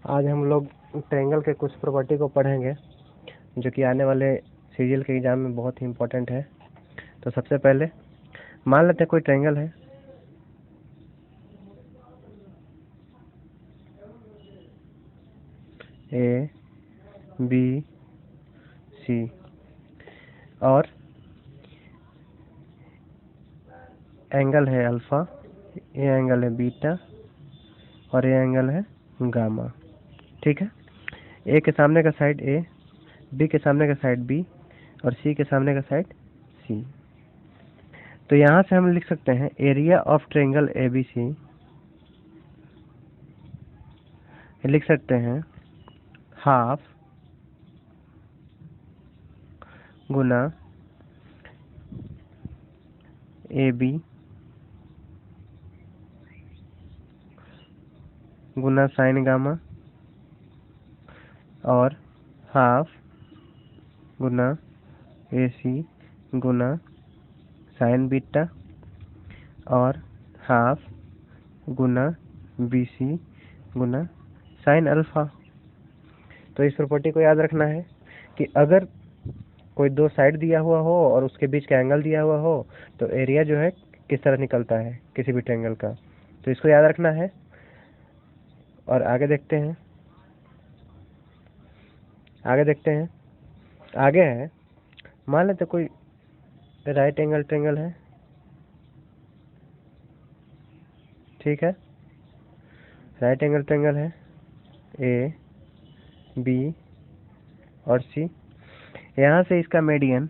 आज हम लोग ट्रायंगल के कुछ प्रॉपर्टी को पढ़ेंगे जो कि आने वाले सीजीएल के एग्जाम में बहुत ही इम्पोर्टेंट है। तो सबसे पहले मान लेते हैं कोई ट्रायंगल है, ए बी सी, और एंगल है अल्फा, ये एंगल है बीटा और ये एंगल है गामा। ठीक है, ए के सामने का साइड ए, बी के सामने का साइड बी और सी के सामने का साइड सी। तो यहाँ से हम लिख सकते हैं एरिया ऑफ ट्रायंगल एबीसी, लिख सकते हैं हाफ गुना ए बी गुना साइन गामा और हाफ गुना ए सी गुना साइन बीटा और हाफ गुना बी सी गुना साइन अल्फा। तो इस प्रॉपर्टी को याद रखना है कि अगर कोई दो साइड दिया हुआ हो और उसके बीच का एंगल दिया हुआ हो तो एरिया जो है किस तरह निकलता है किसी भी ट्रायंगल का, तो इसको याद रखना है। और आगे देखते हैं, आगे है, मान लेते कोई राइट एंगल ट्रायंगल है। ठीक है, राइट एंगल ट्रायंगल है ए बी और सी। यहाँ से इसका मीडियन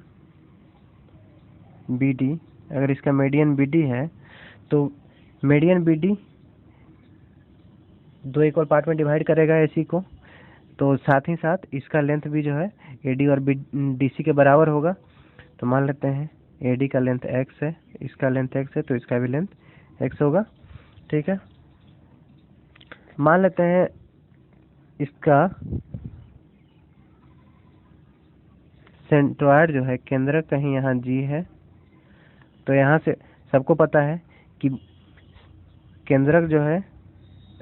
बी डी, अगर इसका मीडियन बी डी है तो मीडियन बी डी दो इक्वल पार्ट में डिवाइड करेगा एसी को, तो साथ ही साथ इसका लेंथ भी जो है एडी और डीसी के बराबर होगा। तो मान लेते हैं एडी का लेंथ एक्स है, इसका लेंथ एक्स है, तो इसका भी लेंथ एक्स होगा। ठीक है, मान लेते हैं इसका सेंट्रॉयड जो है केंद्रक कहीं यहाँ जी है, तो यहाँ से सबको पता है कि केंद्रक जो है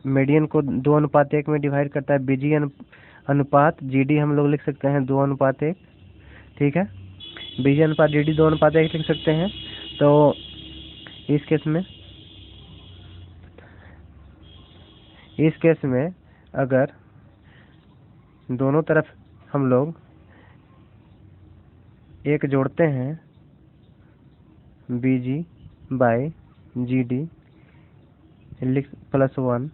मीडियन को 2:1 में डिवाइड करता है। बीजी अनुपात जीडी हम लोग लिख सकते हैं 2:1। ठीक है, बीजी अनुपात जीडी 2:1 लिख सकते हैं। तो इस केस में अगर दोनों तरफ हम लोग एक जोड़ते हैं BG by G D plus 1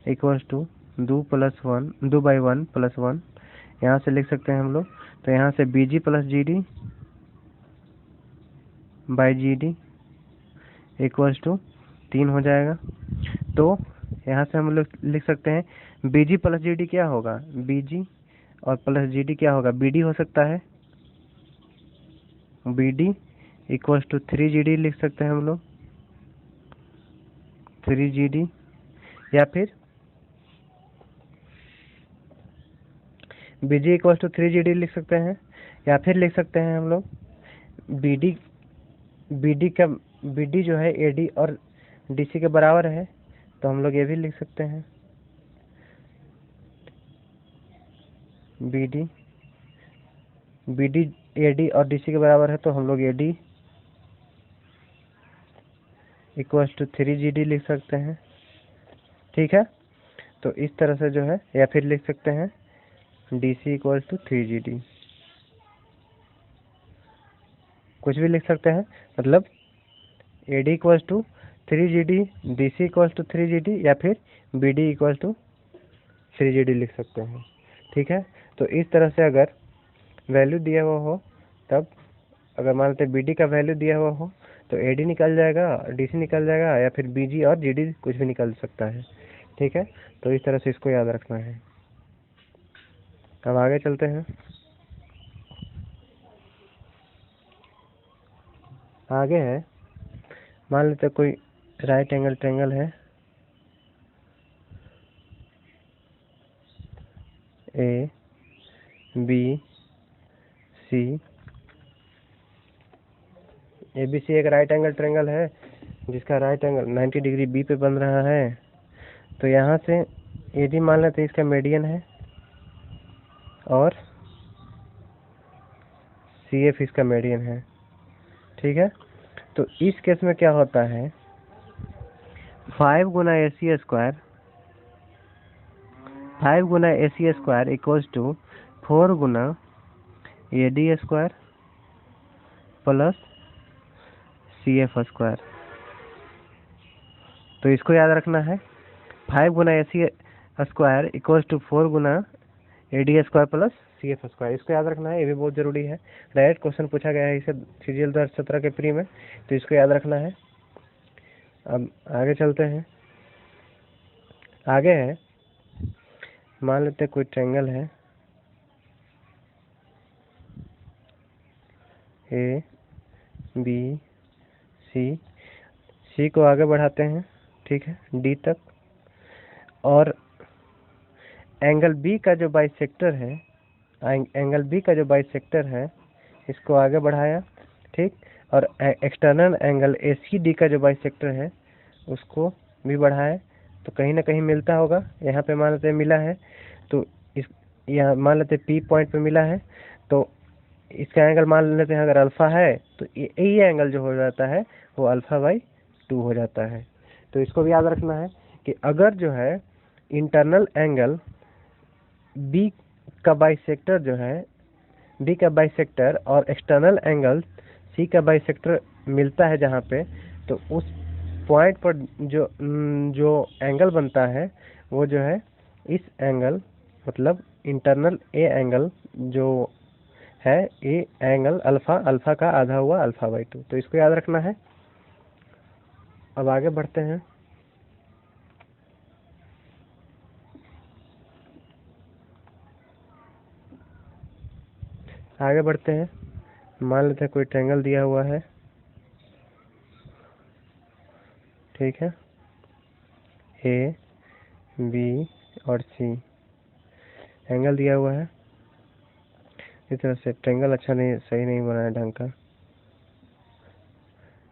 equals to 2/1 plus 1, यहाँ से लिख सकते हैं हम लोग। तो यहाँ से BG plus G D by G D equals to 3 हो जाएगा। तो यहाँ से हम लोग लिख सकते हैं बीजी प्लस जी डी क्या होगा, बीजी और प्लस जी डी क्या होगा, बी डी हो सकता है, B D equals to 3GD लिख सकते हैं हम लोग, 3GD, या फिर BG इक्वल्स टू 3GD लिख सकते हैं, या फिर लिख सकते हैं हम लोग BD जो है AD और DC के बराबर है, तो हम लोग ये भी लिख सकते हैं BD AD और DC के बराबर है, तो हम लोग AD इक्वल्स टू 3GD लिख सकते हैं। ठीक है, तो इस तरह से जो है, या फिर लिख सकते हैं DC इक्वल्स टू 3GD, कुछ भी लिख सकते हैं। मतलब AD equals to 3GD, DC equals to 3GD, या फिर BD इक्वल्स टू 3GD लिख सकते हैं। ठीक है, तो इस तरह से अगर वैल्यू दिया हुआ हो, तब अगर मान लेते BD का वैल्यू दिया हुआ हो तो AD निकल जाएगा, DC निकल जाएगा, या फिर BG और GD कुछ भी निकल सकता है। ठीक है, तो इस तरह से इसको याद रखना है। अब आगे चलते हैं। आगे है, मान लेते कोई राइट एंगल ट्रायंगल है ए बी सी। ABC एक राइट एंगल ट्रायंगल है जिसका राइट एंगल 90 डिग्री बी पे बन रहा है। तो यहाँ से AD मान लेते हैं इसका मीडियन है और CF इसका मीडियन है। ठीक है, तो इस केस में क्या होता है, 5 गुना AC स्क्वायर, 5 गुना AC स्क्वायर इक्वल्स टू 4 गुना AD square plus CF square. तो इसको याद रखना है, 5 गुना AC स्क्वायर इक्वल्स टू 4 गुना AD square plus CF square. इसको याद रखना है, ये भी बहुत जरूरी है। डायरेक्ट क्वेश्चन पूछा गया है इसे सीरियल 2017 के प्री में, तो इसको याद रखना है। अब आगे चलते हैं। आगे है, मान लेते हैं कोई ट्रायंगल है ABC को आगे बढ़ाते हैं, ठीक है, D तक, और एंगल B का जो बाइसेक्टर है, एंगल B का जो बाइसेक्टर है इसको आगे बढ़ाया, ठीक, और एक्सटर्नल एंगल ACD का जो बाइसेक्टर है उसको भी बढ़ाया, तो कहीं ना कहीं मिलता होगा। यहाँ पे मान लेते मिला है, तो इस यहाँ मान लेते P पॉइंट पे मिला है, तो इसका एंगल मान लेते हैं अगर अल्फा है तो यही एंगल जो हो जाता है वो अल्फा/2 हो जाता है। तो इसको भी याद रखना है कि अगर जो है इंटरनल एंगल B का बाइसेक्टर जो है, B का बाइसेक्टर और एक्सटर्नल एंगल C का बाइसेक्टर मिलता है जहाँ पे, तो उस पॉइंट पर जो एंगल बनता है वो जो है इस एंगल, मतलब इंटरनल A एंगल जो है, A एंगल अल्फा का आधा हुआ अल्फा/2। तो इसको याद रखना है। अब आगे बढ़ते हैं। आगे बढ़ते हैं, मान लेते हैं कोई ट्रायंगल दिया हुआ है, ठीक है, A, B और C एंगल दिया हुआ है। इस तरह से ट्रायंगल अच्छा नहीं, सही नहीं बना है ढंग का।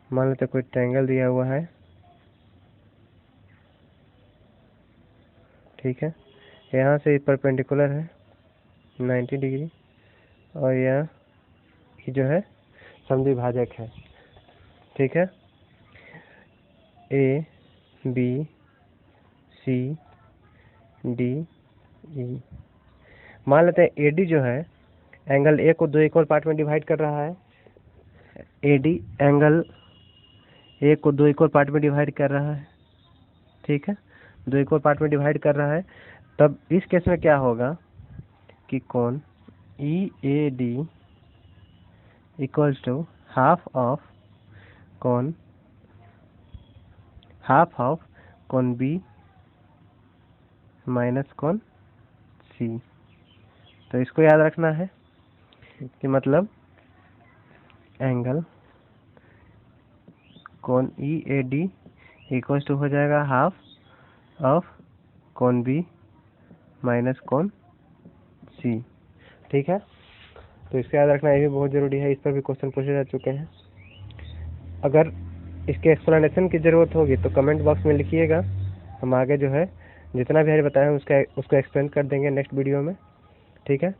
मान लेते कोई ट्रायंगल दिया हुआ है, ठीक है, यहाँ से परपेंडिकुलर है 90 डिग्री, और यह जो है समद्विभाजक है, ठीक है, A, B, C, D, E। मान लेते हैं AD जो है एंगल A को 2 इक्वल पार्ट में डिवाइड कर रहा है। AD एंगल A को 2 इक्वल पार्ट में डिवाइड कर रहा है, ठीक है, 2 इक्वल पार्ट में डिवाइड कर रहा है। तब इस केस में क्या होगा कि कोण EAD equals to half of कोण B माइनस कोण C। तो इसको याद रखना है कि मतलब एंगल कोण EAD इक्वल्स टू हो जाएगा हाफ ऑफ कोण B माइनस कोण C, ठीक है। तो इसको याद रखना, ये भी बहुत ज़रूरी है, इस पर भी क्वेश्चन पूछे जा चुके हैं। अगर इसके एक्सप्लेनेशन की ज़रूरत होगी तो कमेंट बॉक्स में लिखिएगा, हम आगे जो है जितना भी हमें बताया उसको एक्सप्लेन कर देंगे नेक्स्ट वीडियो में, ठीक है।